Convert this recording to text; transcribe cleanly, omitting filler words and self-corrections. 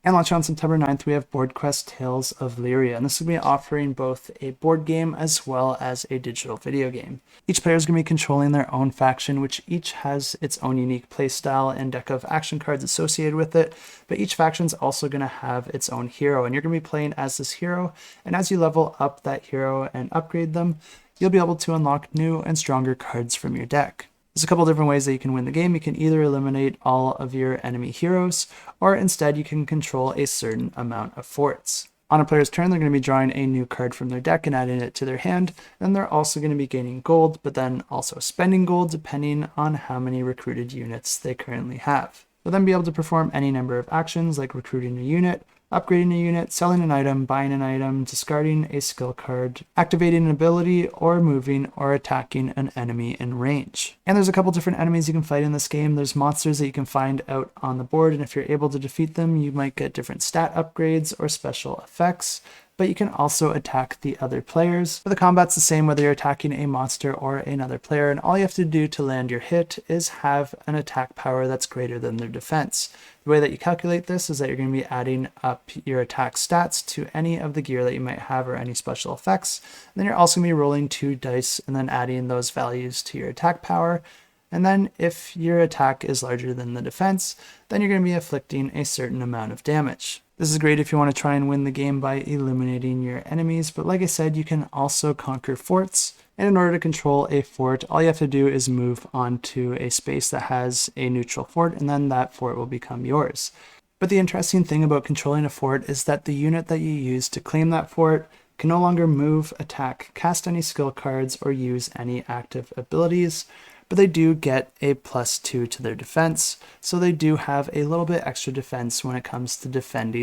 And launching on September 9th, we have Boardquest Tales of Liria, and this will be offering both a board game as well as a digital video game. Each player is going to be controlling their own faction, which each has its own unique playstyle and deck of action cards associated with it, but each faction is also going to have its own hero, and you're going to be playing as this hero, and as you level up that hero and upgrade them, you'll be able to unlock new and stronger cards from your deck. There's a couple different ways that you can win the game. You can either eliminate all of your enemy heroes, or instead you can control a certain amount of forts. On a player's turn, they're going to be drawing a new card from their deck and adding it to their hand, and they're also going to be gaining gold, but then also spending gold depending on how many recruited units they currently have. They'll then be able to perform any number of actions like recruiting a unit, upgrading a unit, selling an item, buying an item, discarding a skill card, activating an ability, or moving or attacking an enemy in range. And there's a couple different enemies you can fight in this game. There's monsters that you can find out on the board, and if you're able to defeat them, you might get different stat upgrades or special effects, but you can also attack the other players. But the combat's the same whether you're attacking a monster or another player, and all you have to do to land your hit is have an attack power that's greater than their defense. The way that you calculate this is that you're going to be adding up your attack stats to any of the gear that you might have or any special effects. And then you're also going to be rolling 2 dice and then adding those values to your attack power. And then if your attack is larger than the defense, then you're going to be inflicting a certain amount of damage. This is great if you want to try and win the game by eliminating your enemies, but like I said, you can also conquer forts. And in order to control a fort, all you have to do is move onto a space that has a neutral fort, and then that fort will become yours. But the interesting thing about controlling a fort is that the unit that you use to claim that fort can no longer move, attack, cast any skill cards, or use any active abilities, but they do get a +2 to their defense, so they do have a little bit extra defense when it comes to defending